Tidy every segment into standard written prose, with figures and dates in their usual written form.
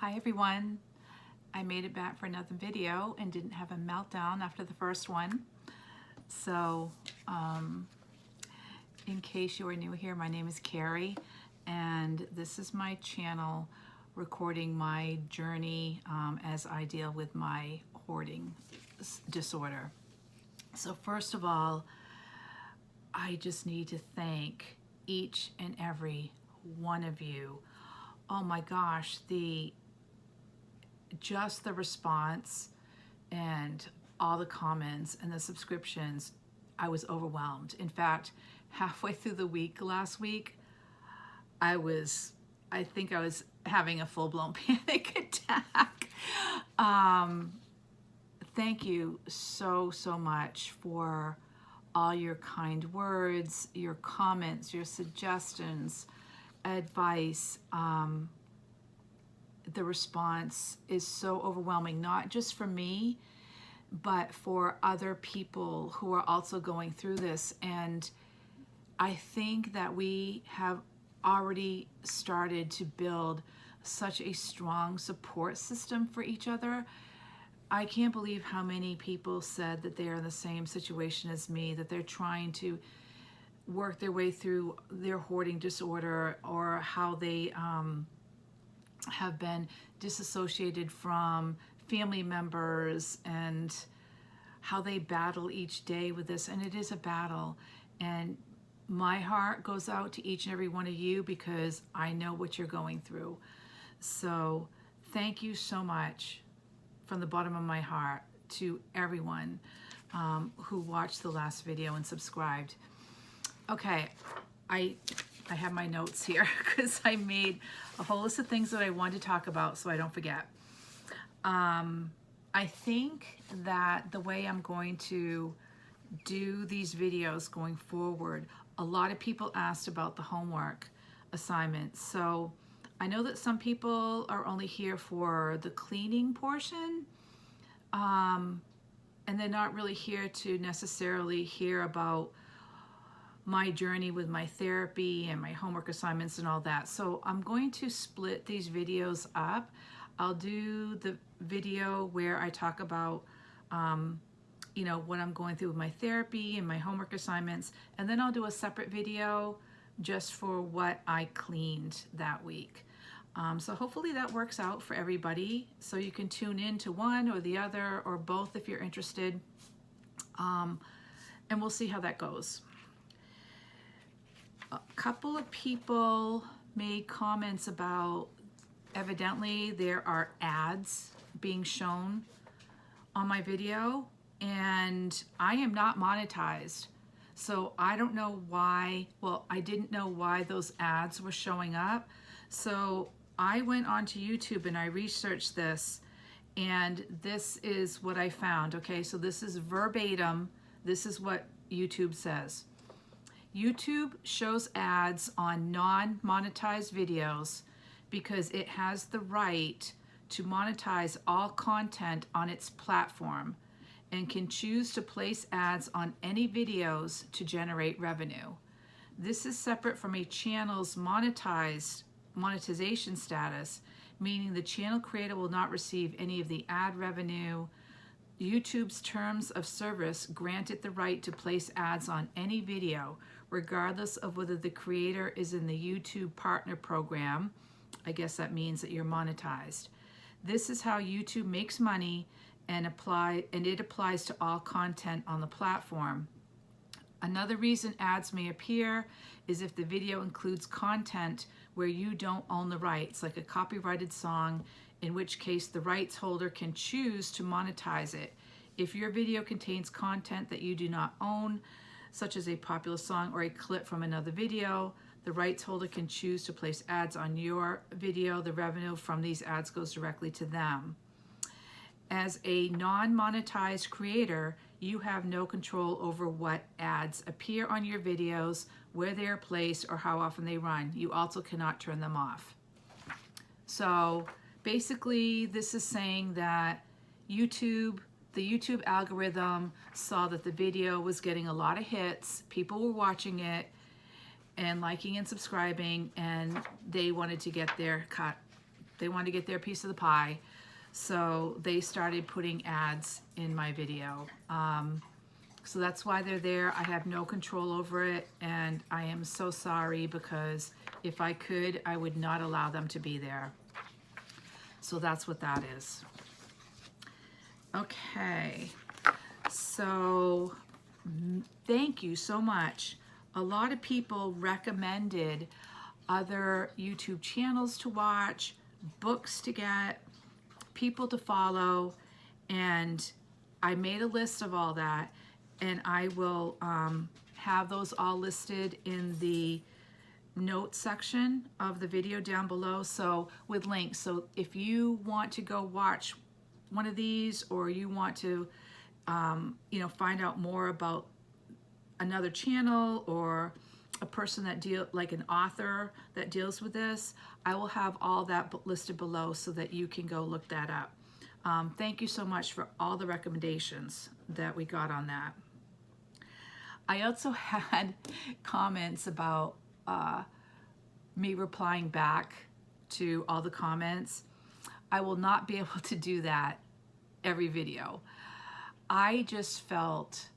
Hi everyone. I made it back for another video and didn't have a meltdown after the first one. So in case you are new here, my name is Carrie and this is my channel recording my journey as I deal with my hoarding disorder. So first of all, I just need to thank each and every one of you. Oh my gosh, just the response and all the comments and the subscriptions, I was overwhelmed. In fact, halfway through the week last week, I think I was having a full-blown panic attack. Thank you so much for all your kind words, your comments, your suggestions, advice. The response is so overwhelming, not just for me, but for other people who are also going through this. And I think that we have already started to build such a strong support system for each other. I can't believe how many people said that they are in the same situation as me, that they're trying to work their way through their hoarding disorder, or how they have been disassociated from family members and how they battle each day with this. And it is a battle, and my heart goes out to each and every one of you because I know what you're going through. So thank you so much from the bottom of my heart to everyone who watched the last video and subscribed. Okay, I have my notes here because I made a whole list of things that I wanted to talk about so I don't forget. I think that the way I'm going to do these videos going forward, a lot of people asked about the homework assignments. So I know that some people are only here for the cleaning portion, and they're not really here to necessarily hear about my journey with my therapy and my homework assignments and all that. So I'm going to split these videos up. I'll do the video where I talk about you know, what I'm going through with my therapy and my homework assignments, and then I'll do a separate video just for what I cleaned that week. So hopefully that works out for everybody, so you can tune in to one or the other or both if you're interested, and we'll see how that goes. A couple of people made comments about, evidently there are ads being shown on my video, and I am not monetized. So I don't know why, well, I didn't know why those ads were showing up. So I went onto YouTube and I researched this, and this is what I found. Okay, so this is verbatim. This is what YouTube says. YouTube shows ads on non-monetized videos because it has the right to monetize all content on its platform and can choose to place ads on any videos to generate revenue. This is separate from a channel's monetization status, meaning the channel creator will not receive any of the ad revenue. YouTube's terms of service grant it the right to place ads on any video, regardless of whether the creator is in the YouTube Partner Program. I guess that means that you're monetized. This is how YouTube makes money, and it applies to all content on the platform. Another reason ads may appear is if the video includes content where you don't own the rights, like a copyrighted song, in which case the rights holder can choose to monetize it. If your video contains content that you do not own, such as a popular song or a clip from another video, the rights holder can choose to place ads on your video. The revenue from these ads goes directly to them. As a non-monetized creator, you have no control over what ads appear on your videos, where they are placed, or how often they run. You also cannot turn them off. So basically, this is saying that the YouTube algorithm saw that the video was getting a lot of hits, people were watching it and liking and subscribing, and they wanted to get their cut They wanted to get their piece of the pie. So they started putting ads in my video. So that's why they're there. I have no control over it, and I am so sorry, because if I could, I would not allow them to be there. So that's what that is. Okay, so thank you so much. A lot of people recommended other YouTube channels to watch, books to get, people to follow, and I made a list of all that, and I will have those all listed in the notes section of the video down below, so with links. So if you want to go watch one of these, or you want to find out more about another channel or a person that like an author that deals with this, I will have all that listed below so that you can go look that up. Thank you so much for all the recommendations that we got on that. I also had comments about me replying back to all the comments. I will not be able to do that every video. I just felt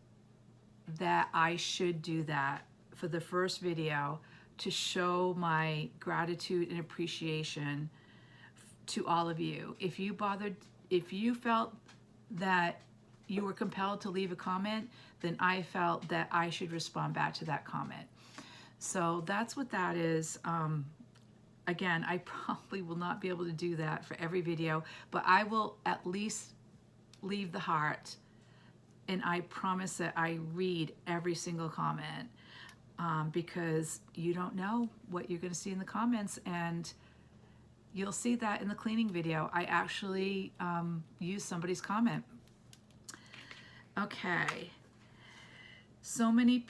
that I should do that for the first video to show my gratitude and appreciation to all of you. If you felt that you were compelled to leave a comment, then I felt that I should respond back to that comment. So that's what that is. Again, I probably will not be able to do that for every video, but I will at least leave the heart, and I promise that I read every single comment, because you don't know what you're going to see in the comments, and you'll see that in the cleaning video. I actually used somebody's comment. Okay, so many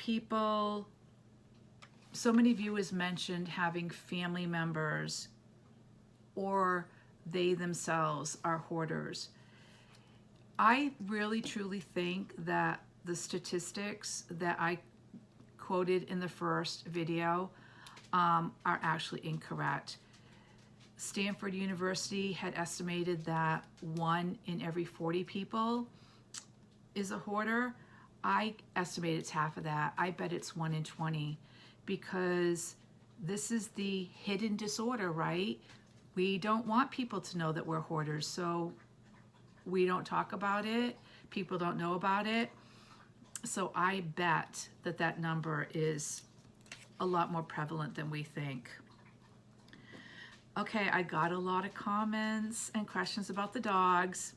viewers mentioned having family members or they themselves are hoarders. I really truly think that the statistics that I quoted in the first video are actually incorrect. Stanford University had estimated that 1 in every 40 people is a hoarder. I estimate it's half of that. I bet it's 1 in 20, because this is the hidden disorder, right? We don't want people to know that we're hoarders, so we don't talk about it. People don't know about it. So I bet that that number is a lot more prevalent than we think. Okay, I got a lot of comments and questions about the dogs.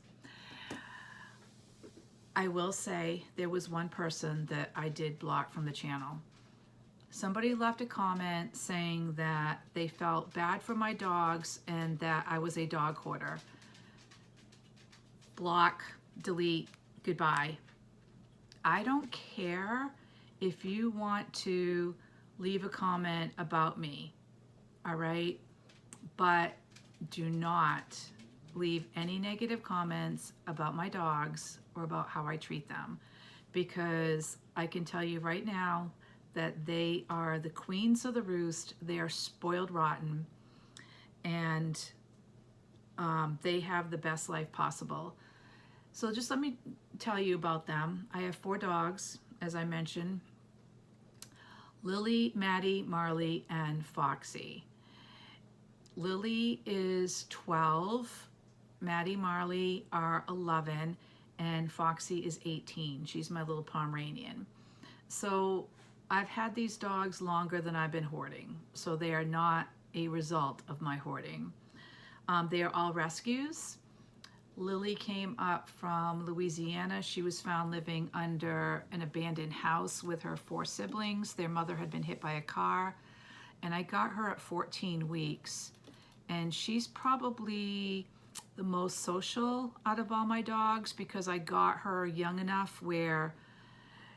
I will say there was one person that I did block from the channel. Somebody left a comment saying that they felt bad for my dogs and that I was a dog hoarder. Block, delete, goodbye. I don't care if you want to leave a comment about me, all right? But do not leave any negative comments about my dogs or about how I treat them, because I can tell you right now that they are the queens of the roost. They are spoiled rotten, and they have the best life possible. So just let me tell you about them. I have 4 dogs, as I mentioned: Lily, Maddie, Marley, and Foxy. Lily is 12, Maddie, Marley are 11, and Foxy is 18. She's my little Pomeranian. So I've had these dogs longer than I've been hoarding, so they are not a result of my hoarding. They are all rescues. Lily came up from Louisiana. She was found living under an abandoned house with her 4 siblings. Their mother had been hit by a car, and I got her at 14 weeks. And she's probably the most social out of all my dogs, because I got her young enough where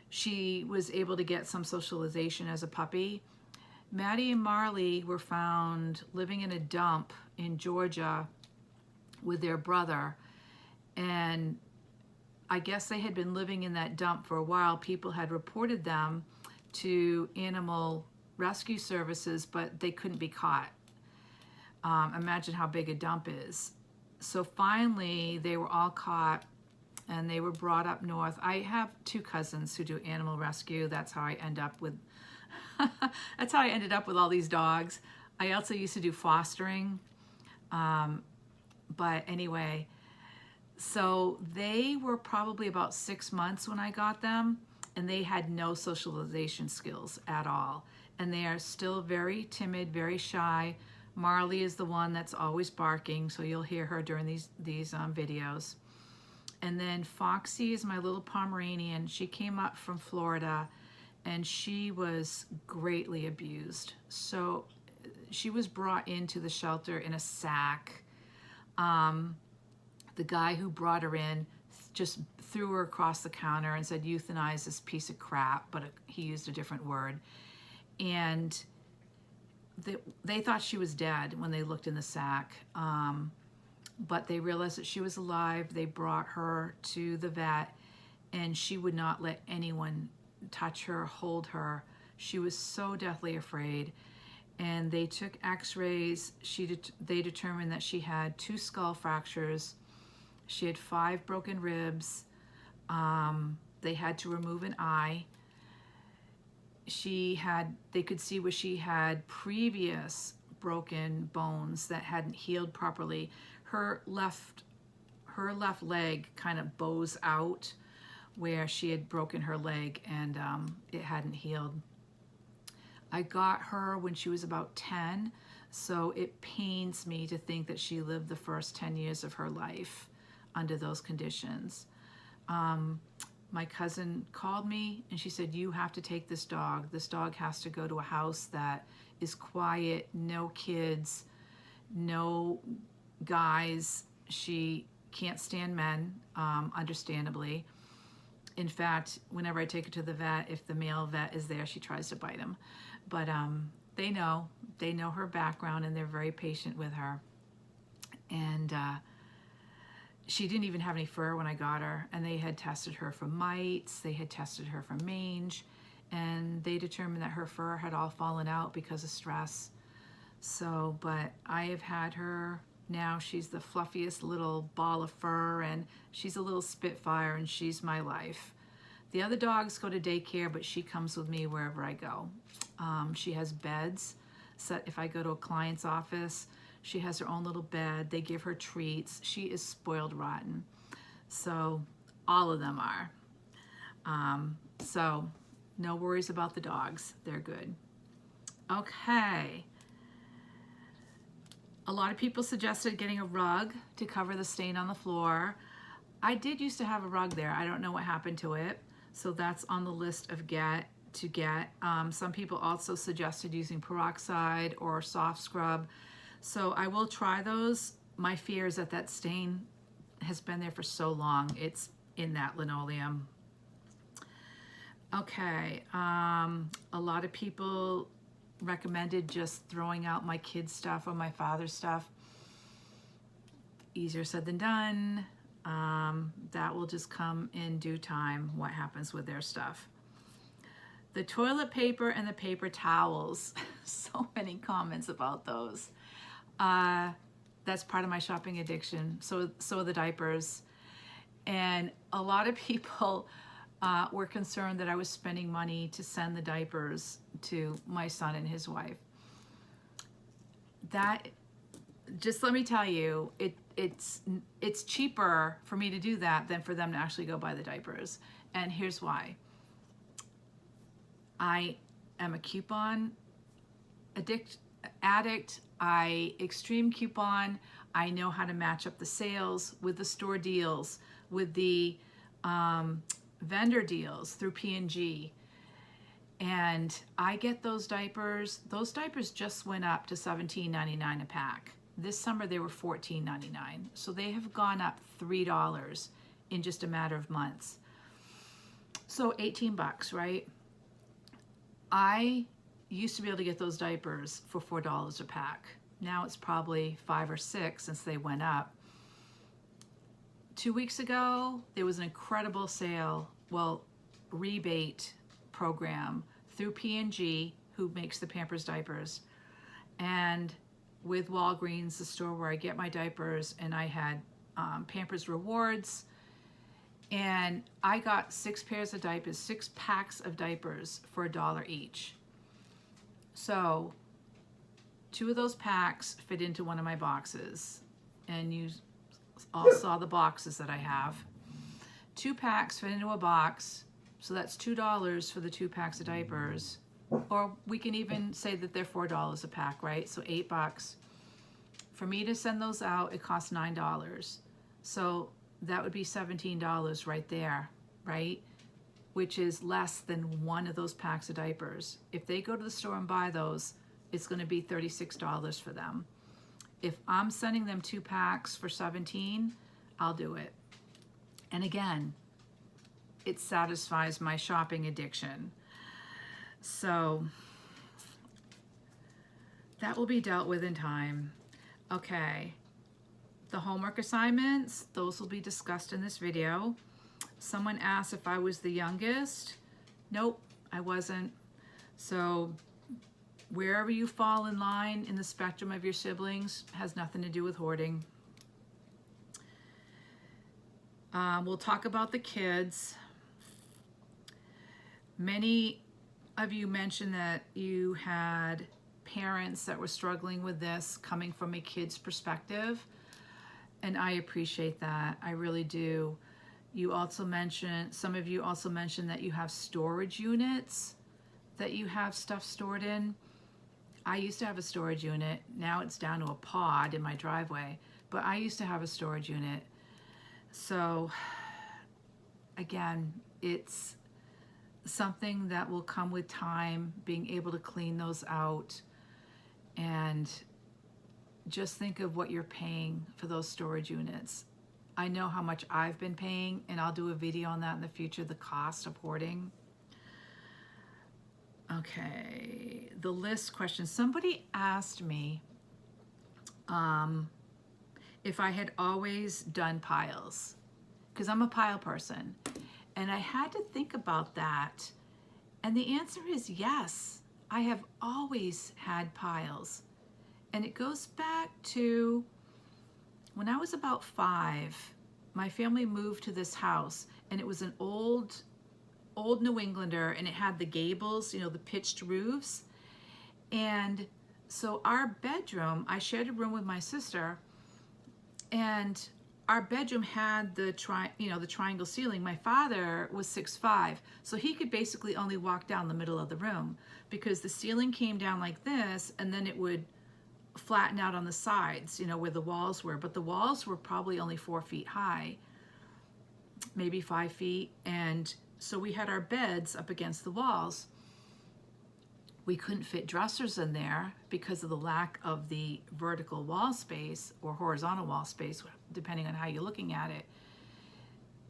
she was able to get some socialization as a puppy. Maddie and Marley were found living in a dump in Georgia with their brother, and I guess they had been living in that dump for a while. People had reported them to animal rescue services, but they couldn't be caught. Imagine how big a dump is. So finally, they were all caught and they were brought up north. I have 2 cousins who do animal rescue. That's how I end up with, that's how I ended up with all these dogs. I also used to do fostering. But anyway, so they were probably about 6 months when I got them, and they had no socialization skills at all. And they are still very timid, very shy. Marley is the one that's always barking, so you'll hear her during these videos. And then Foxy is my little Pomeranian. She came up from Florida, and she was greatly abused. So she was brought into the shelter in a sack. The guy who brought her in just threw her across the counter and said, euthanize this piece of crap, but he used a different word. And they thought she was dead when they looked in the sack, but they realized that she was alive. They brought her to the vet, and she would not let anyone touch her, hold her. She was so deathly afraid. And they took x-rays. They determined that she had 2 skull fractures. She had 5 broken ribs. They had to remove an eye. They could see where she had previous broken bones that hadn't healed properly. Her left leg kind of bows out where she had broken her leg, and it hadn't healed. I got her when she was about 10, so it pains me to think that she lived the first 10 years of her life under those conditions. My cousin called me and she said, you have to take this dog. This dog has to go to a house that is quiet, no kids, no guys. She can't stand men, understandably. In fact, whenever I take her to the vet, if the male vet is there, she tries to bite him. But they know her background, and they're very patient with her. And she didn't even have any fur when I got her, and they had tested her for mites, they had tested her for mange, and they determined that her fur had all fallen out because of stress. So, but I have had her now. She's the fluffiest little ball of fur, and she's a little spitfire, and she's my life. The other dogs go to daycare, but she comes with me wherever I go. She has beds. So if I go to a client's office, she has her own little bed. They give her treats. She is spoiled rotten. So all of them are. So no worries about the dogs. They're good. Okay. A lot of people suggested getting a rug to cover the stain on the floor. I did used to have a rug there. I don't know what happened to it. So that's on the list of get. Some people also suggested using peroxide or soft scrub. So I will try those. My fear is that stain has been there for so long. It's in that linoleum. Okay, a lot of people recommended just throwing out my kids' stuff or my father's stuff. Easier said than done. That will just come in due time, what happens with their stuff. The toilet paper and the paper towels. So many comments about those. That's part of my shopping addiction. So are the diapers. And a lot of people were concerned that I was spending money to send the diapers to my son and his wife. That, just let me tell you, it's cheaper for me to do that than for them to actually go buy the diapers. And here's why. I am a coupon addict. I extreme coupon. I know how to match up the sales with the store deals, with the vendor deals through P&G. And I get those diapers. Those diapers just went up to $17.99 a pack. This summer they were $14.99. So they have gone up $3 in just a matter of months. So 18 bucks, right? I used to be able to get those diapers for $4 a pack. Now it's probably $5 or $6 since they went up. 2 weeks ago, there was an incredible sale, rebate program through P&G, who makes the Pampers diapers. And with Walgreens, the store where I get my diapers, and I had Pampers Rewards, and I got 6 pairs of diapers, 6 packs of diapers for $1 each. So 2 of those packs fit into one of my boxes, and you all saw the boxes that I have. 2 packs fit into a box, so that's $2 for the 2 packs of diapers. Or we can even say that they're $4 a pack, right? So $8. For me to send those out, it costs $9. So that would be $17 right there, right? Which is less than one of those packs of diapers. If they go to the store and buy those, it's going to be $36 for them. If I'm sending them 2 packs for $17, I'll do it. And again, it satisfies my shopping addiction. So that will be dealt with in time. Okay, the homework assignments, those will be discussed in this video. Someone asked if I was the youngest. Nope, I wasn't. So wherever you fall in line in the spectrum of your siblings has nothing to do with hoarding. We'll talk about the kids. Many of you mentioned that you had parents that were struggling with this coming from a kid's perspective, and I appreciate that. I really do. You also mentioned, some of you also mentioned that you have storage units that you have stuff stored in. I used to have a storage unit. Now it's down to a pod in my driveway, but I used to have a storage unit. So again, it's something that will come with time, being able to clean those out. And just think of what you're paying for those storage units. I know how much I've been paying, and I'll do a video on that in the future, the cost of hoarding. Okay, the list question. Somebody asked me if I had always done piles, because I'm a pile person. And I had to think about that. And the answer is yes, I have always had piles. And it goes back to when I was about 5, my family moved to this house, and it was an old New Englander, and it had the gables, you know, the pitched roofs. And so our bedroom, I shared a room with my sister, and our bedroom had the triangle ceiling. My father was 6'5", so he could basically only walk down the middle of the room because the ceiling came down like this, and then it would flatten out on the sides, you know, where the walls were. But the walls were probably only 4 feet high, maybe 5 feet. And so we had our beds up against the walls. We couldn't fit dressers in there because of the lack of the vertical wall space or horizontal wall space, depending on how you're looking at it.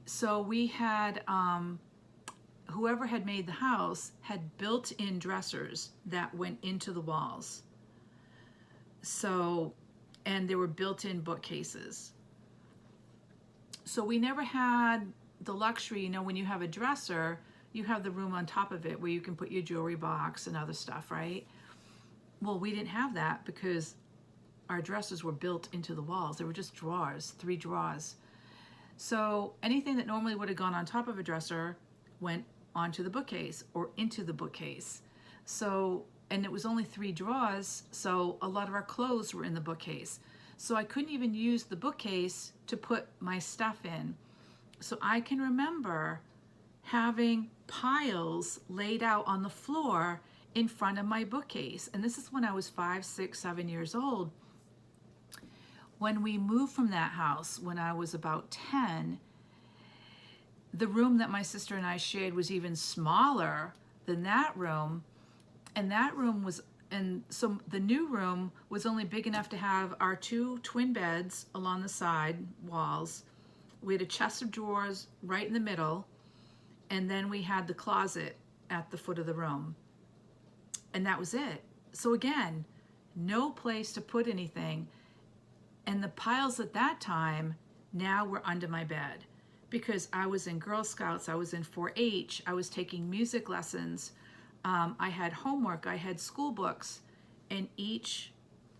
So we had, whoever had made the house had built-in dressers that went into the walls. So, and there were built-in bookcases. So we never had the luxury, you know, when you have a dresser, you have the room on top of it where you can put your jewelry box and other stuff, right? Well, we didn't have that because our dressers were built into the walls. They were just drawers, 3 drawers. So anything that normally would have gone on top of a dresser went onto the bookcase or into the bookcase. So, and it was only 3 drawers, so a lot of our clothes were in the bookcase. So I couldn't even use the bookcase to put my stuff in. So I can remember having piles laid out on the floor in front of my bookcase. And this is when I was 5, 6, 7 years old. When we moved from that house, when I was about 10, the room that my sister and I shared was even smaller than that room. And that room was, and so the new room was only big enough to have our 2 twin beds along the side walls. We had a chest of drawers right in the middle, and then we had the closet at the foot of the room. And that was it. So again, no place to put anything. And the piles at that time now were under my bed because I was in Girl Scouts, I was in 4-H, I was taking music lessons, I had homework, I had school books, and each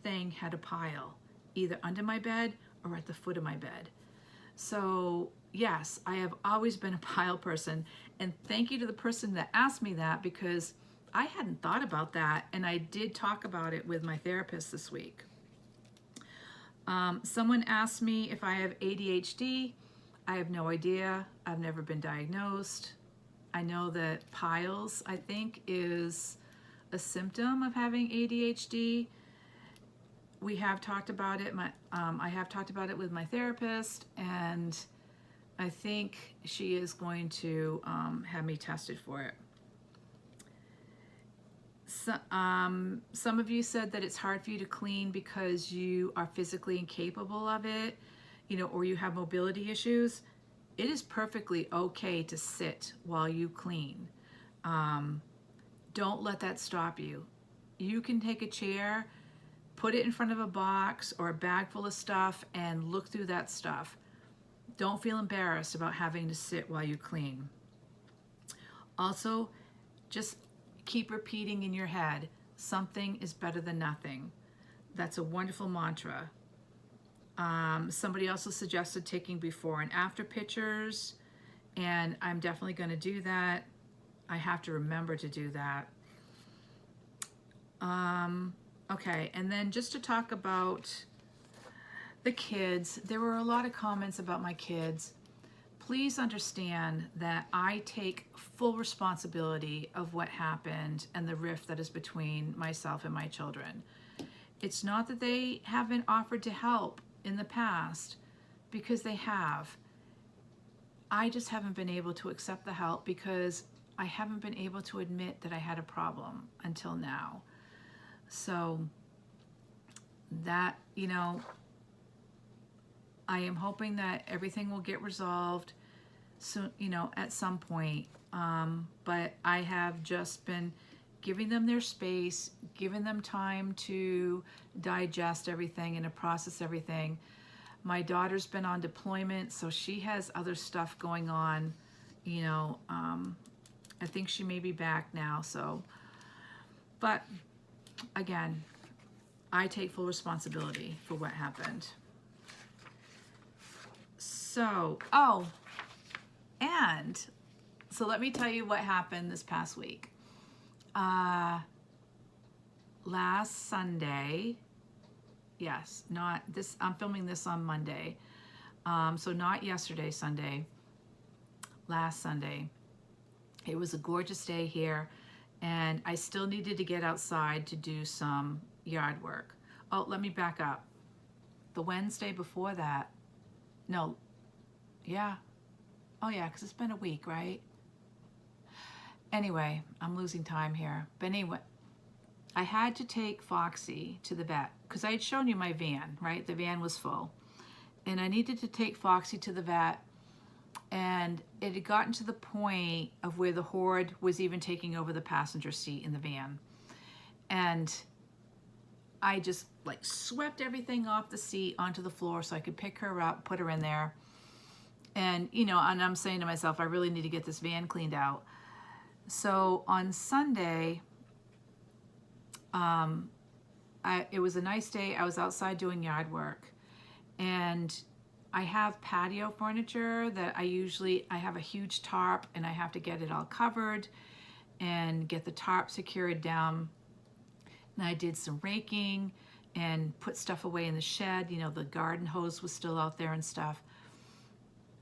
thing had a pile, either under my bed or at the foot of my bed. So yes, I have always been a pile person, and thank you to the person that asked me that, because I hadn't thought about that, and I did talk about it with my therapist this week. Someone asked me if I have ADHD. I have no idea. I've never been diagnosed. I know that piles, I think, is a symptom of having ADHD. We have talked about it. I have talked about it with my therapist, and I think she is going to have me tested for it. So, some of you said that it's hard for you to clean because you are physically incapable of it, or you have mobility issues. It is perfectly okay to sit while you clean. Don't let that stop you. You can take a chair, put it in front of a box or a bag full of stuff, and look through that stuff. Don't feel embarrassed about having to sit while you clean. Also, just keep repeating in your head, something is better than nothing. That's a wonderful mantra. Somebody also suggested taking before and after pictures, and I'm definitely going to do that. I have to remember to do that. Okay, and then just to talk about the kids, there were a lot of comments about my kids. Please understand that I take full responsibility of what happened and the rift that is between myself and my children. It's not that they haven't offered to help in the past, because they have. I just haven't been able to accept the help because I haven't been able to admit that I had a problem until now. So that, I am hoping that everything will get resolved soon, at some point. But I have just been giving them their space, giving them time to digest everything and to process everything. My daughter's been on deployment, so she has other stuff going on. I think she may be back now. So, but again, I take full responsibility for what happened. So, and so let me tell you what happened this past week. Last Sunday, yes, not this, I'm filming this on Monday. So not yesterday, Sunday, last Sunday. It was a gorgeous day here, and I still needed to get outside to do some yard work. Oh, let me back up. The Wednesday before that, no, yeah. Oh yeah, because it's been a week, right? Anyway, I'm losing time here. But anyway, I had to take Foxy to the vet because I had shown you my van, right? The van was full. And I needed to take Foxy to the vet, and it had gotten to the point of where the Hoard was even taking over the passenger seat in the van. And I just like swept everything off the seat onto the floor so I could pick her up, put her in there. And, and I'm saying to myself, I really need to get this van cleaned out. So on Sunday, it was a nice day. I was outside doing yard work, and I have patio furniture that I have a huge tarp, and I have to get it all covered and get the tarp secured down. And I did some raking and put stuff away in the shed. The garden hose was still out there and stuff.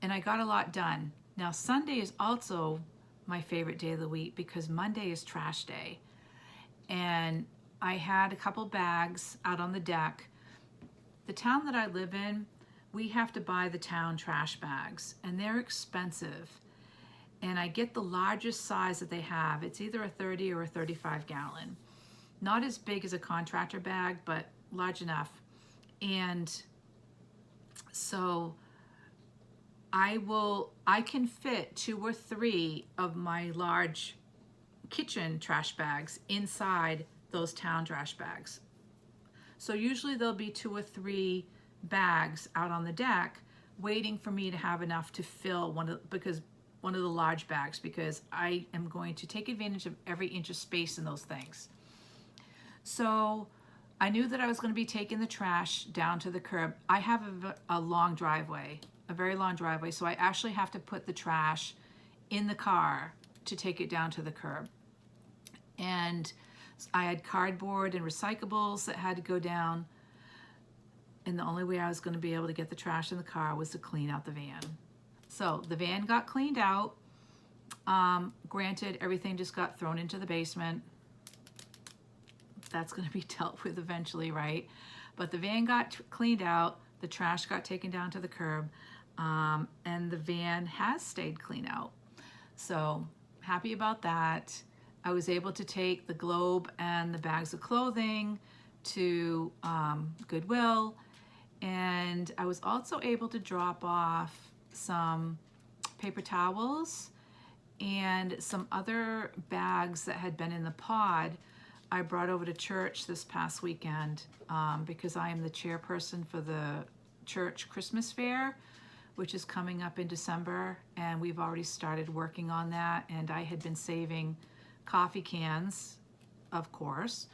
And I got a lot done. Now, Sunday is also my favorite day of the week because Monday is trash day. And I had a couple bags out on the deck. The town that I live in, we have to buy the town trash bags, and they're expensive. And I get the largest size that they have. It's either a 30 or a 35 gallon. Not as big as a contractor bag, but large enough. And so I can fit 2 or 3 of my large kitchen trash bags inside those town trash bags. So usually there'll be 2 or 3 bags out on the deck waiting for me to have enough to fill one of the large bags, because I am going to take advantage of every inch of space in those things. So I knew that I was going to be taking the trash down to the curb. I have a long driveway, a very long driveway, so I actually have to put the trash in the car to take it down to the curb. And I had cardboard and recyclables that had to go down, and the only way I was going to be able to get the trash in the car was to clean out the van. So the van got cleaned out. Granted, everything just got thrown into the basement. That's going to be dealt with eventually, right? But the van got cleaned out, the trash got taken down to the curb, and the van has stayed clean out. So happy about that. I was able to take the globe and the bags of clothing to Goodwill, and I was also able to drop off some paper towels and some other bags that had been in the pod. I brought over to church this past weekend because I am the chairperson for the church Christmas fair, which is coming up in December, and we've already started working on that. And I had been saving coffee cans, of course,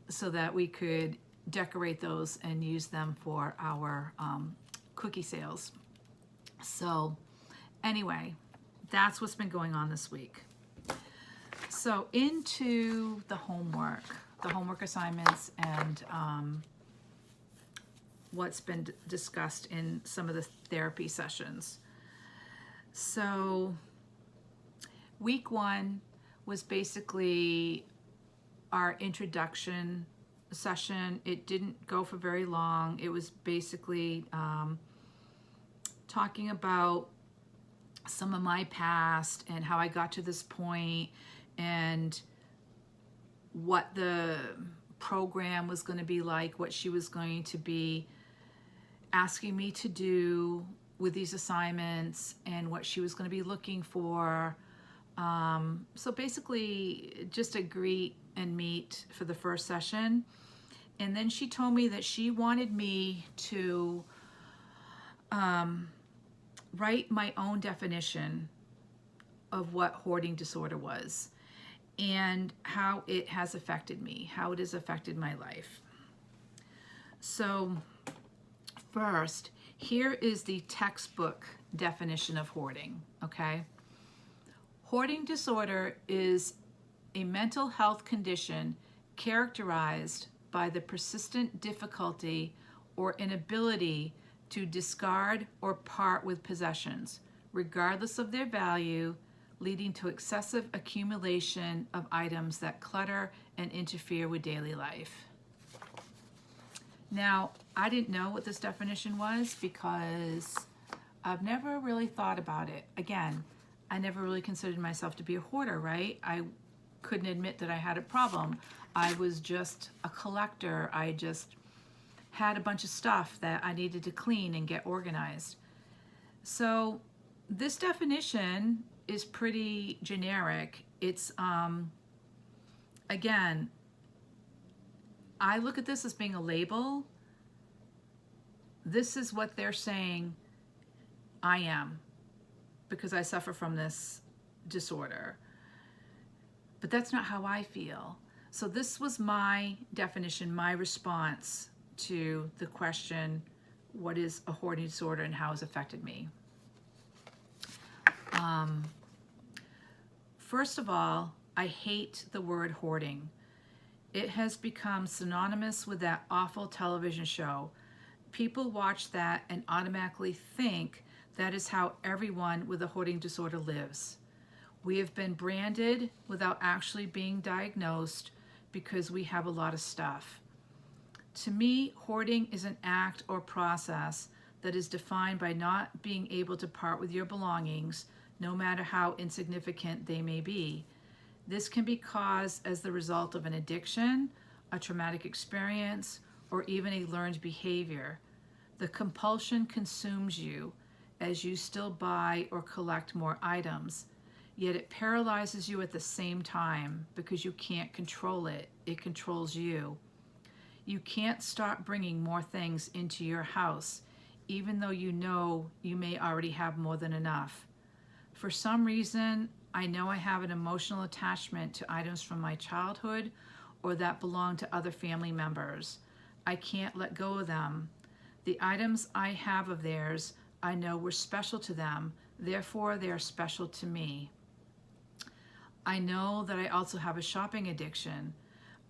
so that we could decorate those and use them for our cookie sales. So anyway, that's what's been going on this week. So into the homework assignments, and what's been discussed in some of the therapy sessions. So week 1 was basically our introduction session. It didn't go for very long. It was basically talking about some of my past and how I got to this point, and what the program was going to be like, what she was going to be asking me to do with these assignments, and what she was going to be looking for. So basically just a greet and meet for the first session. And then she told me that she wanted me to write my own definition of what hoarding disorder was and how it has affected me, how it has affected my life. So first, here is the textbook definition of hoarding, okay? Hoarding disorder is a mental health condition characterized by the persistent difficulty or inability to discard or part with possessions, regardless of their value, leading to excessive accumulation of items that clutter and interfere with daily life. Now, I didn't know what this definition was because I've never really thought about it. Again, I never really considered myself to be a hoarder, right? I couldn't admit that I had a problem. I was just a collector. I just had a bunch of stuff that I needed to clean and get organized. So this definition is pretty generic. It's, again, I look at this as being a label. This is what they're saying I am, because I suffer from this disorder. But that's not how I feel. So this was my definition, my response to the question, what is a hoarding disorder and how it's affected me? First of all, I hate the word hoarding. It has become synonymous with that awful television show. People watch that and automatically think that is how everyone with a hoarding disorder lives. We have been branded without actually being diagnosed because we have a lot of stuff. To me, hoarding is an act or process that is defined by not being able to part with your belongings, no matter how insignificant they may be. This can be caused as the result of an addiction, a traumatic experience, or even a learned behavior. The compulsion consumes you as you still buy or collect more items, yet it paralyzes you at the same time because you can't control it. It controls you. You can't stop bringing more things into your house, even though you know you may already have more than enough. For some reason, I know I have an emotional attachment to items from my childhood or that belong to other family members. I can't let go of them. The items I have of theirs, I know were special to them, therefore they are special to me. I know that I also have a shopping addiction.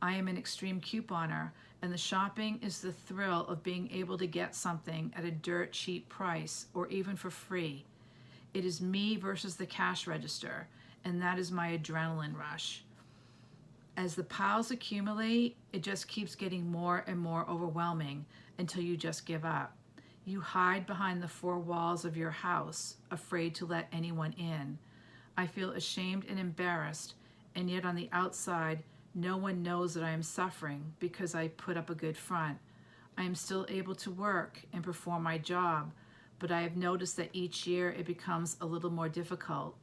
I am an extreme couponer, and the shopping is the thrill of being able to get something at a dirt cheap price or even for free. It is me versus the cash register, and that is my adrenaline rush. As the piles accumulate, it just keeps getting more and more overwhelming until you just give up. You hide behind the four walls of your house, afraid to let anyone in. I feel ashamed and embarrassed, and yet on the outside, no one knows that I am suffering because I put up a good front. I am still able to work and perform my job, but I have noticed that each year it becomes a little more difficult.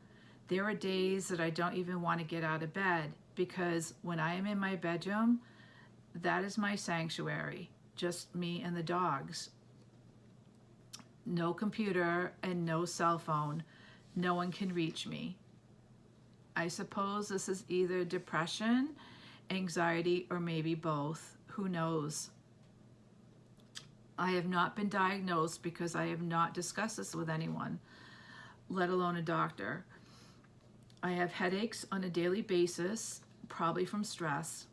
There are days that I don't even want to get out of bed because when I am in my bedroom, that is my sanctuary, just me and the dogs. No computer and no cell phone. No one can reach me. I suppose this is either depression, anxiety, or maybe both. Who knows? I have not been diagnosed because I have not discussed this with anyone, let alone a doctor. I have headaches on a daily basis, probably from stress.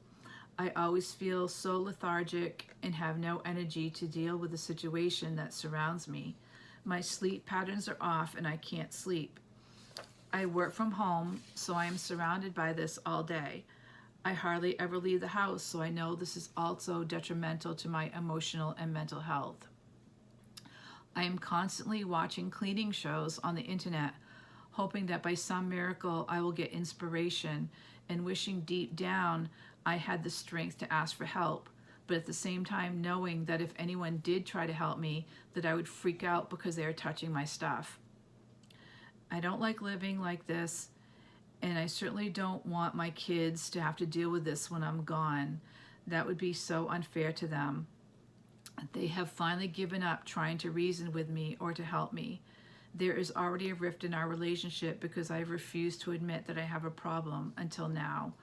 I always feel so lethargic and have no energy to deal with the situation that surrounds me. My sleep patterns are off and I can't sleep. I work from home, so I am surrounded by this all day. I hardly ever leave the house, so I know this is also detrimental to my emotional and mental health. I am constantly watching cleaning shows on the internet, hoping that by some miracle I will get inspiration and wishing deep down I had the strength to ask for help, but at the same time knowing that if anyone did try to help me, that I would freak out because they are touching my stuff. I don't like living like this, and I certainly don't want my kids to have to deal with this when I'm gone. That would be so unfair to them. They have finally given up trying to reason with me or to help me. There is already a rift in our relationship because I refuse to admit that I have a problem until now.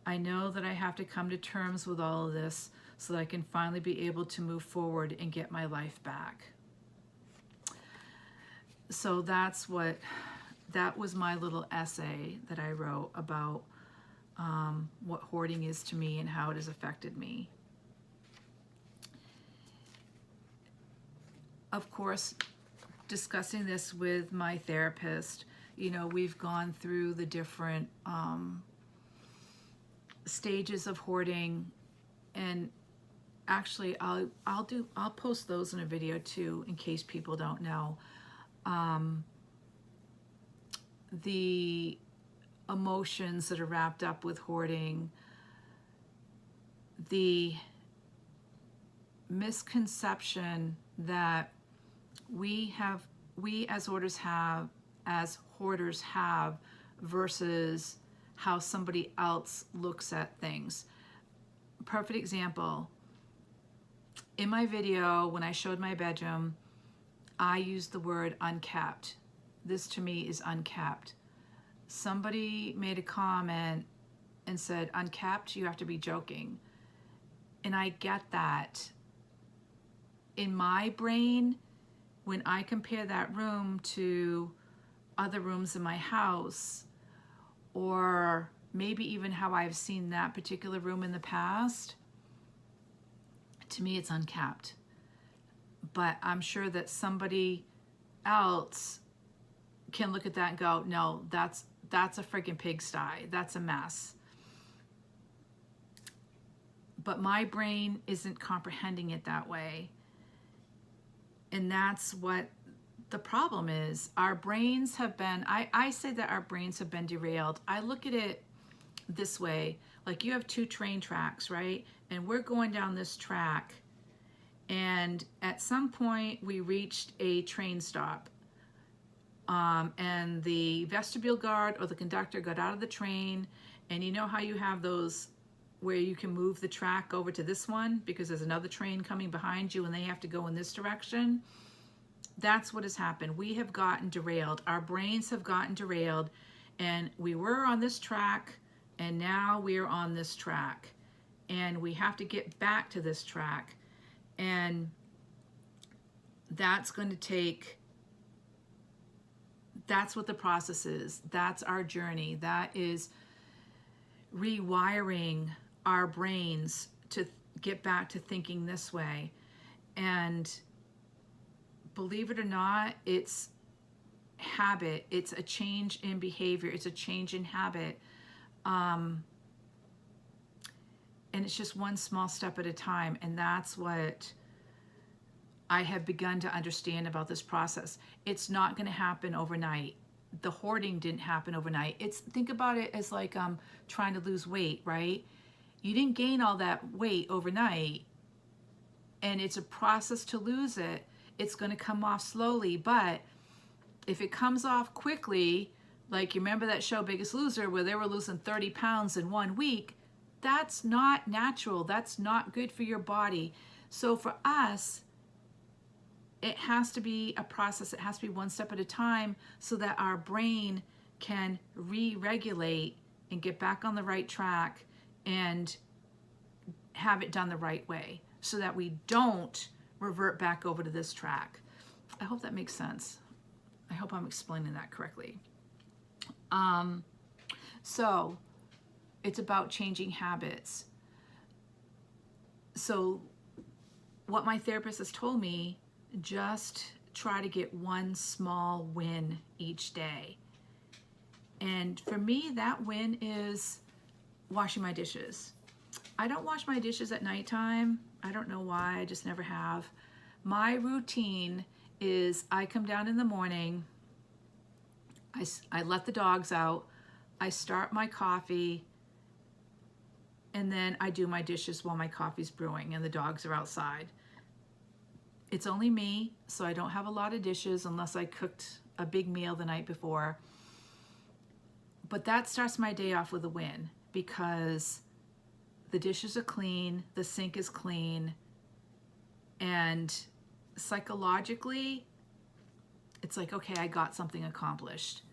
I know that I have to come to terms with all of this so that I can finally be able to move forward and get my life back. So that was my little essay that I wrote about what hoarding is to me and how it has affected me. Of course, discussing this with my therapist, we've gone through the different stages of hoarding, and actually I'll post those in a video too in case people don't know. The emotions that are wrapped up with hoarding, the misconception that we as hoarders have versus how somebody else looks at things. Perfect example. In my video, when I showed my bedroom, I used the word unkept. This to me is unkept. Somebody made a comment and said, unkept, you have to be joking. And I get that. In my brain, when I compare that room to other rooms in my house, or maybe even how I've seen that particular room in the past, to me it's unkept. But I'm sure that somebody else can look at that and go, no, that's a freaking pigsty. That's a mess. But my brain isn't comprehending it that way. And that's what the problem is. Our brains have been, I say that our brains have been derailed. I look at it this way, like you have two train tracks, right? And we're going down this track, and at some point we reached a train stop. And the vestibule guard or the conductor got out of the train, and you know how you have those where you can move the track over to this one because there's another train coming behind you and they have to go in this direction? That's what has happened. We have gotten derailed. Our brains have gotten derailed, and we were on this track and now we're on this track. and we have to get back to this track. And that's going to take, that's what the process is. That's our journey. That is rewiring our brains to get back to thinking this way. And believe it or not, it's habit. It's a change in behavior. It's a change in habit. And it's just one small step at a time. And that's what I have begun to understand about this process. It's not going to happen overnight. The hoarding didn't happen overnight. Think about it as like trying to lose weight, right? You didn't gain all that weight overnight, and it's a process to lose it. It's going to come off slowly, but if it comes off quickly, like you remember that show Biggest Loser where they were losing 30 pounds in 1 week, that's not natural. That's not good for your body. So for us, it has to be a process. It has to be one step at a time so that our brain can re-regulate and get back on the right track and have it done the right way so that we don't revert back over to this track. I hope that makes sense. I hope I'm explaining that correctly. So it's about changing habits. So what my therapist has told me, just try to get one small win each day. And for me, that win is washing my dishes. I don't wash my dishes at nighttime. I don't know why, I just never have. My routine is I come down in the morning, I let the dogs out, I start my coffee, and then I do my dishes while my coffee's brewing and the dogs are outside. It's only me, so I don't have a lot of dishes unless I cooked a big meal the night before. But that starts my day off with a win because the dishes are clean, the sink is clean, and psychologically, it's like, okay, I got something accomplished.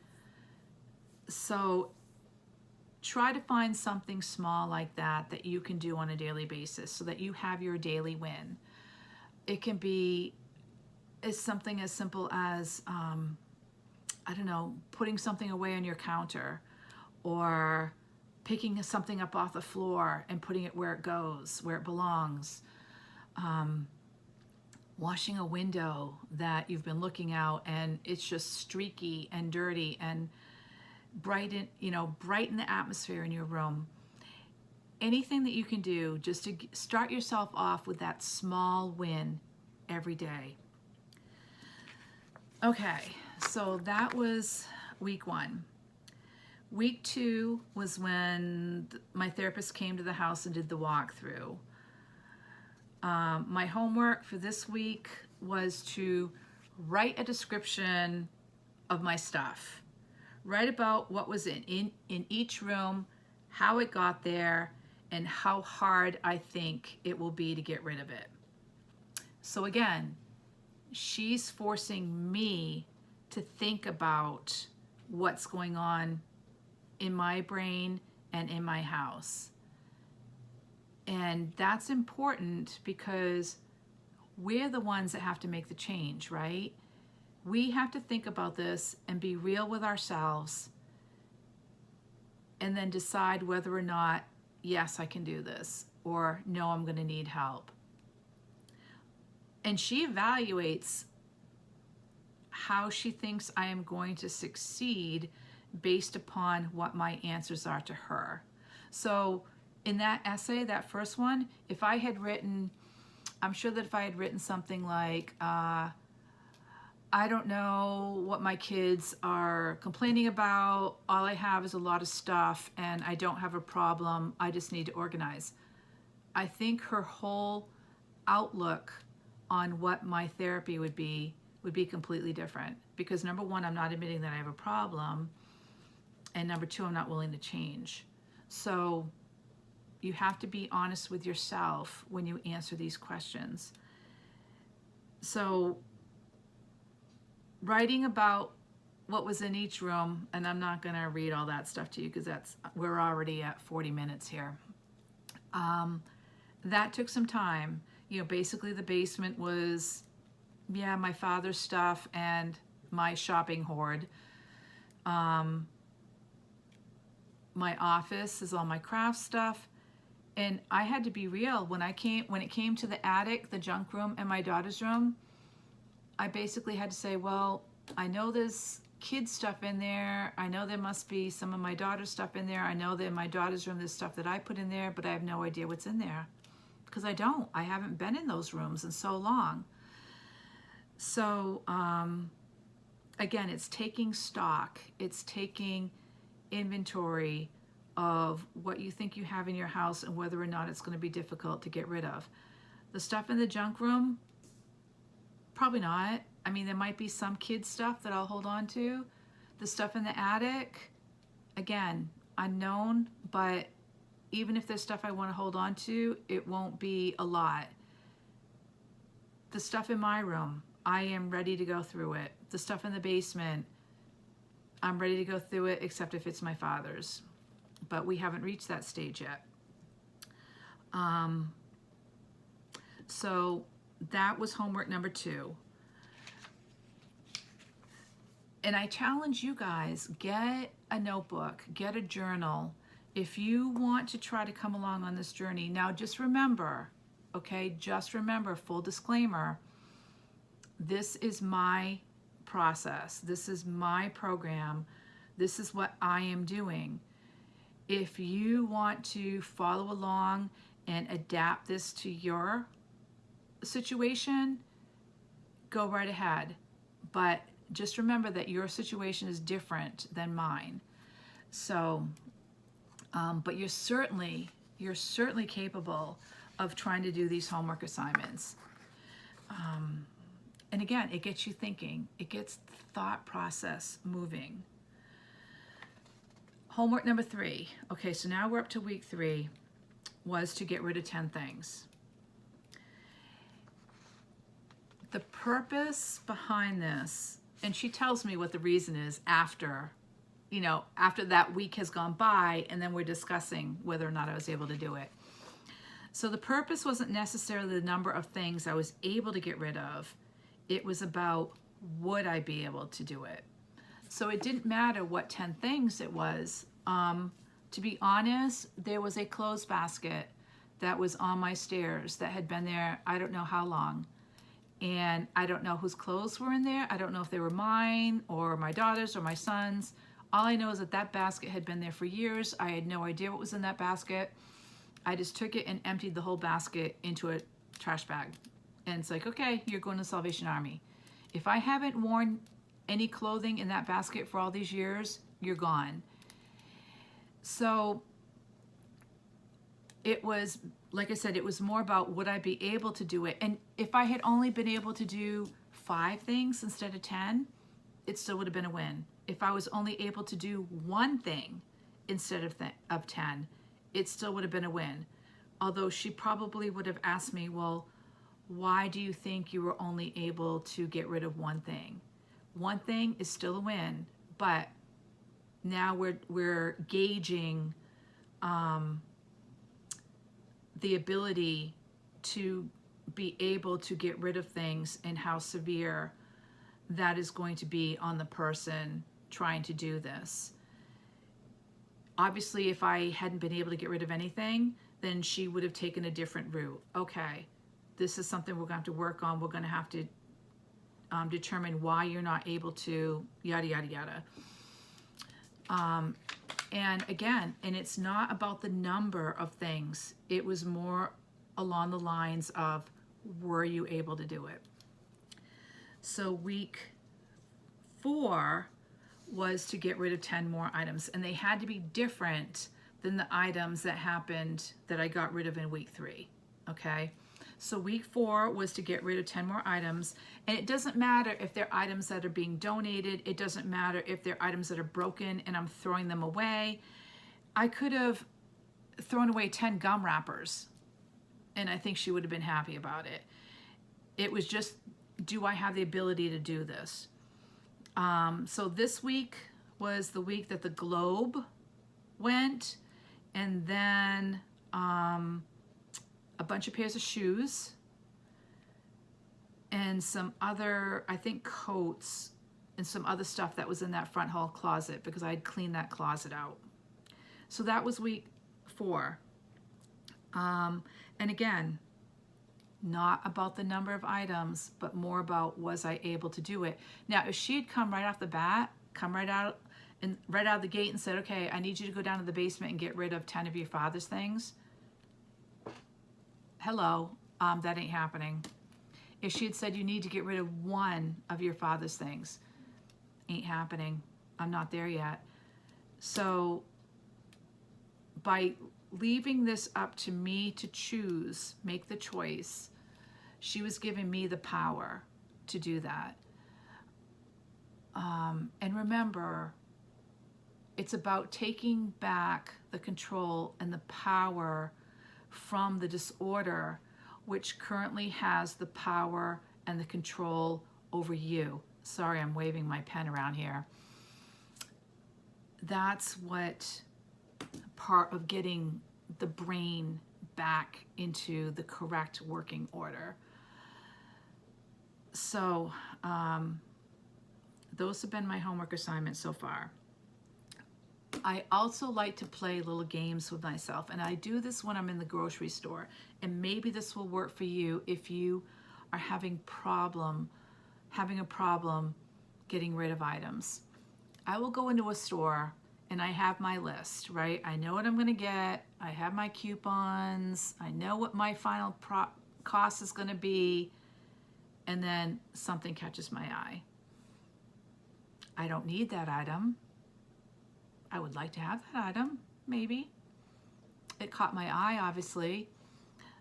So try to find something small like that you can do on a daily basis so that you have your daily win. It can be something as simple as, I don't know, putting something away on your counter or picking something up off the floor and putting it where it goes, where it belongs. Washing a window that you've been looking out and it's just streaky and dirty, and brighten the atmosphere in your room. Anything that you can do just to start yourself off with that small win every day. Okay, so that was week 1. Week 2 was when my therapist came to the house and did the walkthrough. My homework for this week was to write a description of my stuff. Write about what was in each room, how it got there, and how hard I think it will be to get rid of it. So again, she's forcing me to think about what's going on in my brain and in my house. And that's important because we're the ones that have to make the change, right? We have to think about this and be real with ourselves and then decide whether or not, yes, I can do this, or no, I'm going to need help. And she evaluates how she thinks I am going to succeed based upon what my answers are to her. So in that essay, that first one, if I had written, I'm sure that if I had written something like, I don't know what my kids are complaining about. All I have is a lot of stuff and I don't have a problem. I just need to organize. I think her whole outlook on what my therapy would be completely different. Because number one, I'm not admitting that I have a problem. And number two, I'm not willing to change. So you have to be honest with yourself when you answer these questions. So writing about what was in each room, and I'm not going to read all that stuff to you because we're already at 40 minutes here. That took some time. You know, basically the basement was, yeah, my father's stuff and my shopping hoard. My office is all my craft stuff. And I had to be real. When it came to the attic, the junk room, and my daughter's room, I basically had to say, well, I know there's kids stuff in there. I know there must be some of my daughter's stuff in there. I know that in my daughter's room there's stuff that I put in there, but I have no idea what's in there. Because I haven't been in those rooms in so long. So, again, it's taking stock. It's taking inventory of what you think you have in your house and whether or not it's going to be difficult to get rid of. The stuff in the junk room, probably not. I mean, there might be some kid stuff that I'll hold on to. The stuff in the attic, again, unknown, but even if there's stuff I want to hold on to, it won't be a lot. The stuff in my room, I am ready to go through it. The stuff in the basement, I'm ready to go through it, except if it's my father's. But we haven't reached that stage yet. So that was homework number 2. And I challenge you guys, get a notebook, get a journal. If you want to try to come along on this journey, now just remember, okay, just remember, full disclaimer, this is my process. This is my program. This is what I am doing. If you want to follow along and adapt this to your situation, go right ahead. But just remember that your situation is different than mine. So, but you're certainly capable of trying to do these homework assignments. And again, it gets you thinking. It gets the thought process moving. Homework number 3. Okay, so now we're up to week 3, was to get rid of 10 things. The purpose behind this, and she tells me what the reason is after that week has gone by, and then we're discussing whether or not I was able to do it. So the purpose wasn't necessarily the number of things I was able to get rid of. It was about, would I be able to do it? So it didn't matter what 10 things it was. To be honest, there was a clothes basket that was on my stairs that had been there I don't know how long. And I don't know whose clothes were in there. I don't know if they were mine or my daughter's or my son's. All I know is that that basket had been there for years. I had no idea what was in that basket. I just took it and emptied the whole basket into a trash bag. And it's like, okay, you're going to the Salvation Army. If I haven't worn any clothing in that basket for all these years, you're gone. So it was, like I said, it was more about would I be able to do it? And if I had only been able to do 5 things instead of 10, it still would have been a win. If I was only able to do 1 thing instead of 10, it still would have been a win. Although she probably would have asked me, well, why do you think you were only able to get rid of 1 thing? 1 thing is still a win, but now we're gauging the ability to be able to get rid of things and how severe that is going to be on the person trying to do this. Obviously, if I hadn't been able to get rid of anything, then she would have taken a different route. Okay, this is something we're going to have to work on. We're going to have to determine why you're not able to, yada, yada, yada. And again, and it's not about the number of things. It was more along the lines of, were you able to do it? So week 4 was to get rid of 10 more items, and they had to be different than the items that happened that I got rid of in week 3, okay? So week 4 was to get rid of 10 more items, and it doesn't matter if they're items that are being donated. It doesn't matter if they're items that are broken and I'm throwing them away. I could have thrown away 10 gum wrappers, and I think she would have been happy about it. It was just, do I have the ability to do this? So this week was the week that the globe went, and then a bunch of pairs of shoes and some other, I think, coats and some other stuff that was in that front hall closet because I had cleaned that closet out. So that was week 4. And again, not about the number of items, but more about was I able to do it. Now, if she had come right off the bat, right out of the gate and said, okay, I need you to go down to the basement and get rid of 10 of your father's things. Hello, that ain't happening. If she had said you need to get rid of 1 of your father's things, ain't happening. I'm not there yet. So by leaving this up to me to choose, make the choice, she was giving me the power to do that. And remember, it's about taking back the control and the power from the disorder, which currently has the power and the control over you. Sorry, I'm waving my pen around here. That's what part of getting the brain back into the correct working order. So those have been my homework assignments so far. I also like to play little games with myself, and I do this when I'm in the grocery store, and maybe this will work for you if you are having a problem getting rid of items. I will go into a store and I have my list, right? I know what I'm going to get. I have my coupons. I know what my final cost is going to be. And then something catches my eye. I don't need that item. I would like to have that item, maybe. It caught my eye, obviously.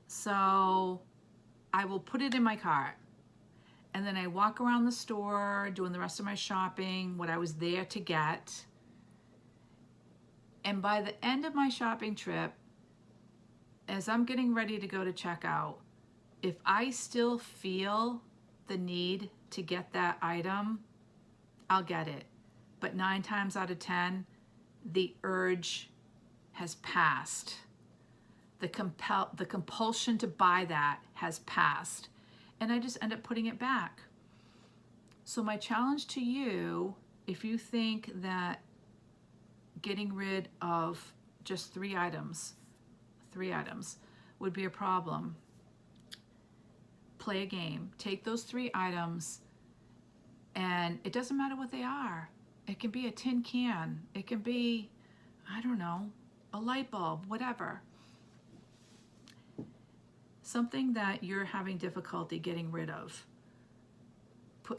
So I will put it in my cart. And then I walk around the store doing the rest of my shopping, what I was there to get. And by the end of my shopping trip, as I'm getting ready to go to checkout, if I still feel the need to get that item, I'll get it. But 9 times out of 10, the urge has passed. The compulsion to buy that has passed. And I just end up putting it back. So my challenge to you, if you think that getting rid of just 3 items would be a problem, play a game. Take those 3 items, and it doesn't matter what they are. It can be a tin can. It can be, I don't know, a light bulb, whatever. Something that you're having difficulty getting rid of.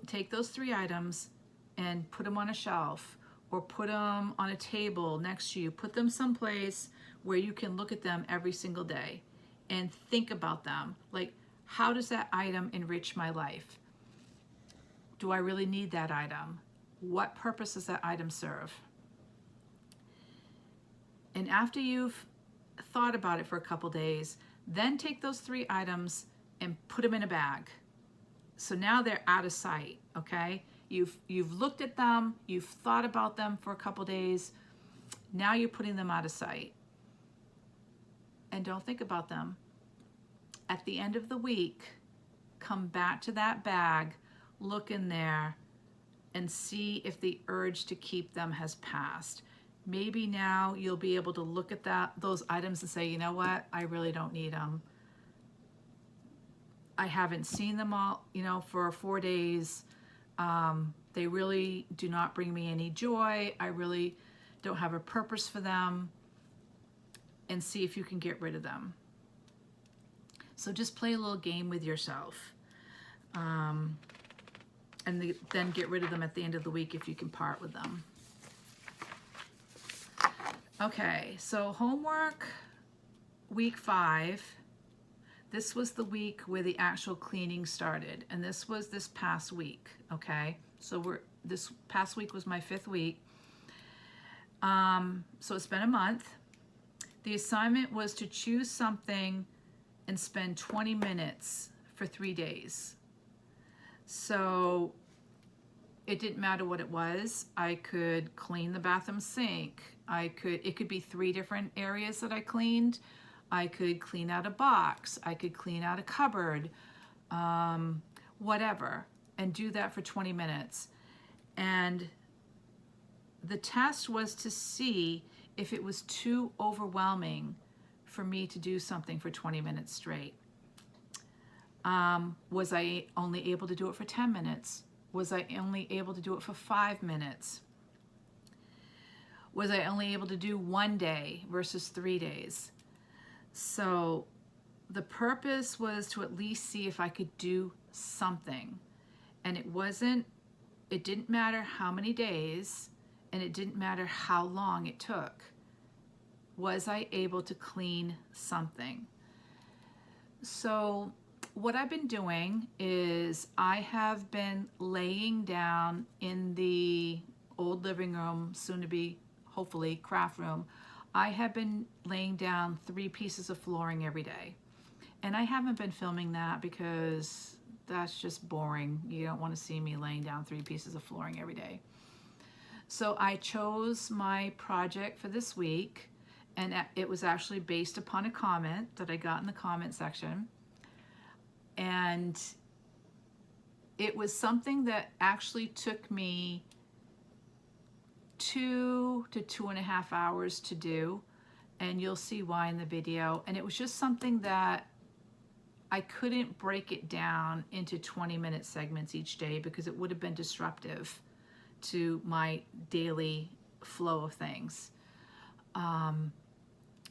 Take those 3 items and put them on a shelf or put them on a table next to you. Put them someplace where you can look at them every single day and think about them. Like, how does that item enrich my life? Do I really need that item? What purpose does that item serve? And after you've thought about it for a couple days, then take those 3 items and put them in a bag. So now they're out of sight, okay? You've looked at them, you've thought about them for a couple days. Now you're putting them out of sight. And don't think about them. At the end of the week, come back to that bag, look in there, and see if the urge to keep them has passed. Maybe now you'll be able to look at those items and say, you know what, I really don't need them. I haven't seen them all, for 4 days. They really do not bring me any joy. I really don't have a purpose for them. And see if you can get rid of them. So just play a little game with yourself. And then get rid of them at the end of the week if you can part with them. Okay, so homework week 5. This was the week where the actual cleaning started, and this was this past week, okay? So this past week was my 5th week. So it's been a month. The assignment was to choose something and spend 20 minutes for 3 days. So it didn't matter what it was. I could clean the bathroom sink. It could be 3 different areas that I cleaned. I could clean out a box. I could clean out a cupboard, whatever, and do that for 20 minutes. And the test was to see if it was too overwhelming for me to do something for 20 minutes straight. Was I only able to do it for 10 minutes? Was I only able to do it for 5 minutes? Was I only able to do 1 day versus 3 days? So the purpose was to at least see if I could do something. And it didn't matter how many days, and it didn't matter how long it took. Was I able to clean something? So what I've been doing is I have been laying down in the old living room, soon to be hopefully craft room. I have been laying down 3 pieces of flooring every day. And I haven't been filming that because that's just boring. You don't want to see me laying down 3 pieces of flooring every day. So I chose my project for this week, and it was actually based upon a comment that I got in the comment section. And it was something that actually took me 2 to 2.5 hours to do, and you'll see why in the video. And it was just something that I couldn't break it down into 20-minute segments each day because it would have been disruptive to my daily flow of things.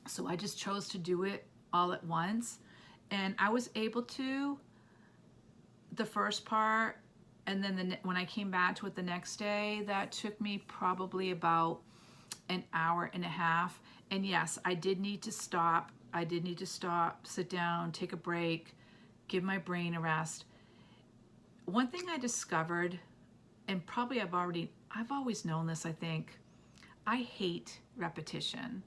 So I just chose to do it all at once, and I was able to the first part, and then when I came back to it the next day, that took me probably about an hour and a half. And yes, I did need to stop. I did need to stop, sit down, take a break, give my brain a rest. One thing I discovered, and probably I've always known this, I think, I hate repetition.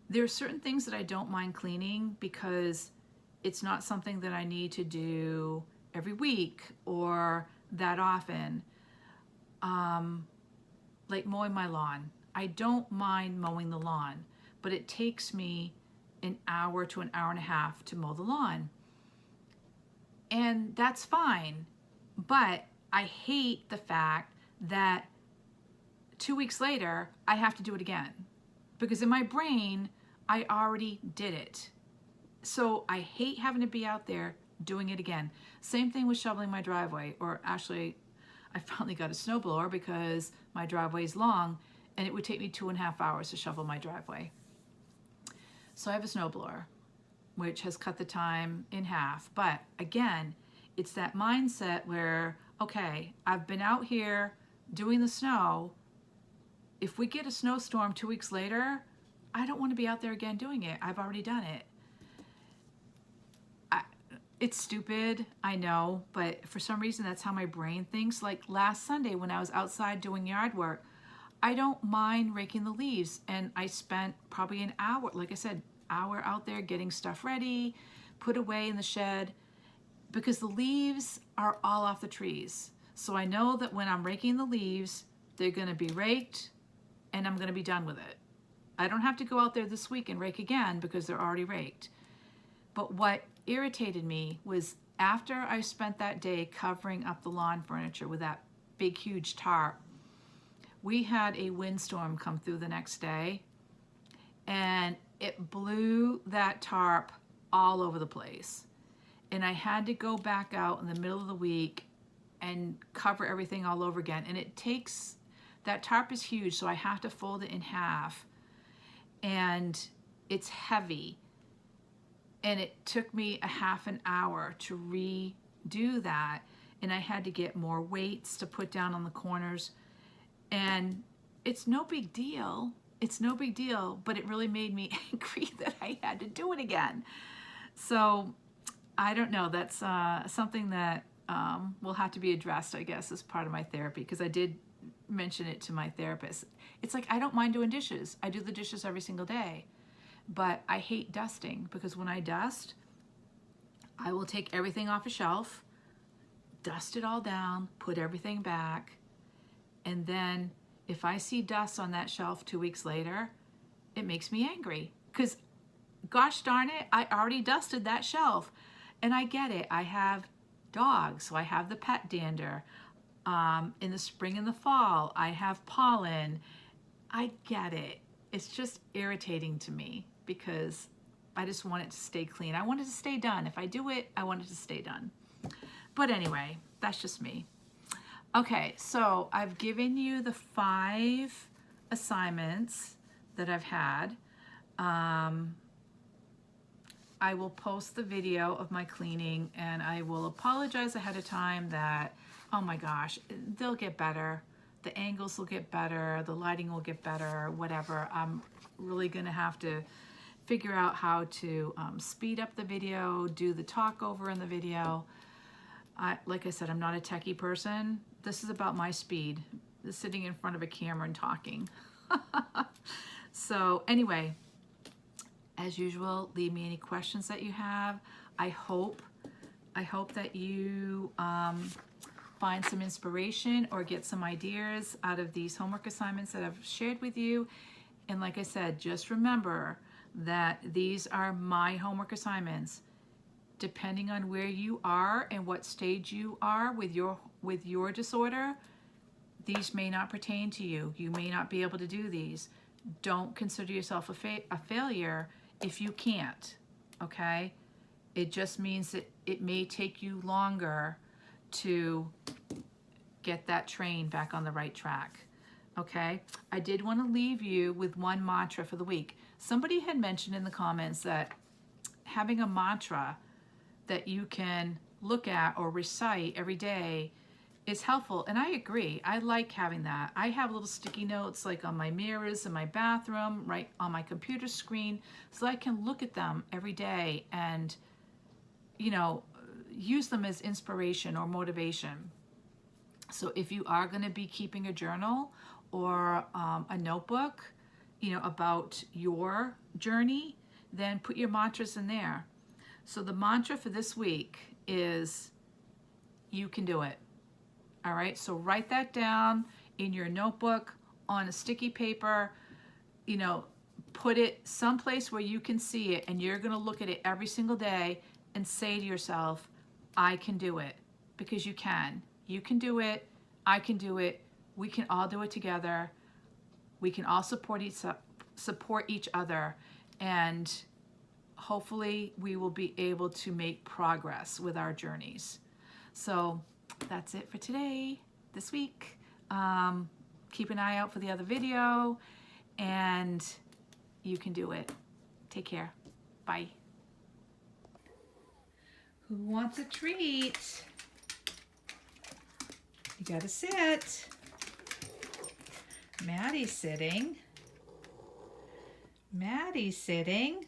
There are certain things that I don't mind cleaning because it's not something that I need to do every week or that often. Like mowing my lawn. I don't mind mowing the lawn, but it takes me an hour to an hour and a half to mow the lawn. And that's fine, but I hate the fact that 2 weeks later, I have to do it again. Because in my brain, I already did it. So I hate having to be out there doing it again. Same thing with shoveling my driveway, or actually, I finally got a snowblower because my driveway is long and it would take me 2.5 hours to shovel my driveway. So I have a snowblower, which has cut the time in half. But again, it's that mindset where, okay, I've been out here doing the snow. If we get a snowstorm 2 weeks later, I don't want to be out there again doing it. I've already done it. It's stupid, I know, but for some reason that's how my brain thinks. Like last Sunday when I was outside doing yard work, I don't mind raking the leaves, and I spent probably an hour, like I said, hour out there getting stuff ready, put away in the shed, because the leaves are all off the trees. So I know that when I'm raking the leaves, they're gonna be raked and I'm gonna be done with it. I don't have to go out there this week and rake again because they're already raked. But what irritated me was after I spent that day covering up the lawn furniture with that big, huge tarp, we had a windstorm come through the next day, and it blew that tarp all over the place. And I had to go back out in the middle of the week and cover everything all over again. And that tarp is huge, so I have to fold it in half. And it's heavy. And it took me a half an hour to redo that. And I had to get more weights to put down on the corners. And it's no big deal. It's no big deal, but it really made me angry that I had to do it again. So I don't know. That's something that will have to be addressed, I guess, as part of my therapy, because I did mention it to my therapist. It's like, I don't mind doing dishes. I do the dishes every single day. But I hate dusting, because when I dust, I will take everything off a shelf, dust it all down, put everything back, and then if I see dust on that shelf 2 weeks later, it makes me angry, because gosh darn it, I already dusted that shelf. And I get it. I have dogs, so I have the pet dander. In the spring and the fall, I have pollen. I get it. It's just irritating to me because I just want it to stay clean. I want it to stay done. If I do it, I want it to stay done. But anyway, that's just me. Okay, so I've given you the 5 assignments that I've had. I will post the video of my cleaning, and I will apologize ahead of time that, oh my gosh, they'll get better. The angles will get better, the lighting will get better, whatever. I'm really gonna have to figure out how to speed up the video, do the talk over in the video. Like I said, I'm not a techie person. This is about my speed, sitting in front of a camera and talking. So anyway, as usual, leave me any questions that you have. I hope that you find some inspiration or get some ideas out of these homework assignments that I've shared with you. And like I said, just remember that these are my homework assignments. Depending on where you are and what stage you are with your disorder, these may not pertain to you. You may not be able to do these. Don't consider yourself a failure if you can't, okay? It just means that it may take you longer to get that train back on the right track, okay? I did want to leave you with one mantra for the week. Somebody had mentioned in the comments that having a mantra that you can look at or recite every day is helpful, and I agree. I like having that. I have little sticky notes like on my mirrors in my bathroom, right on my computer screen, so I can look at them every day and, you know, use them as inspiration or motivation. So if you are going to be keeping a journal or a notebook, you know, about your journey, then put your mantras in there. So the mantra for this week is, you can do it. All right, so write that down in your notebook on a sticky paper, you know, put it someplace where you can see it, and you're gonna look at it every single day and say to yourself, I can do it, because you can. You can do it, I can do it, we can all do it together. We can all support each other, and hopefully we will be able to make progress with our journeys. So that's it for today, this week. Keep an eye out for the other video, and you can do it. Take care. Bye. Who wants a treat? You gotta sit. Maddie's sitting. Maddie's sitting.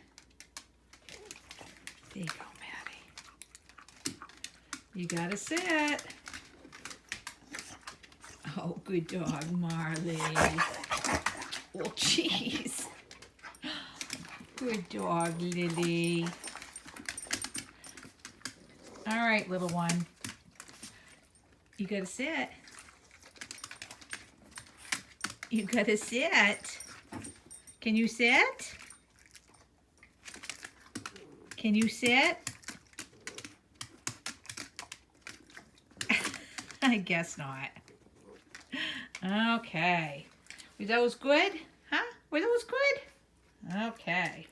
There you go, Maddie. You gotta sit. Oh, good dog, Marley. Oh, jeez. Good dog, Lily. All right, little one. You gotta sit. You gotta sit. Can you sit? Can you sit? I guess not. Okay. Were those good? Huh? Were those good? Okay.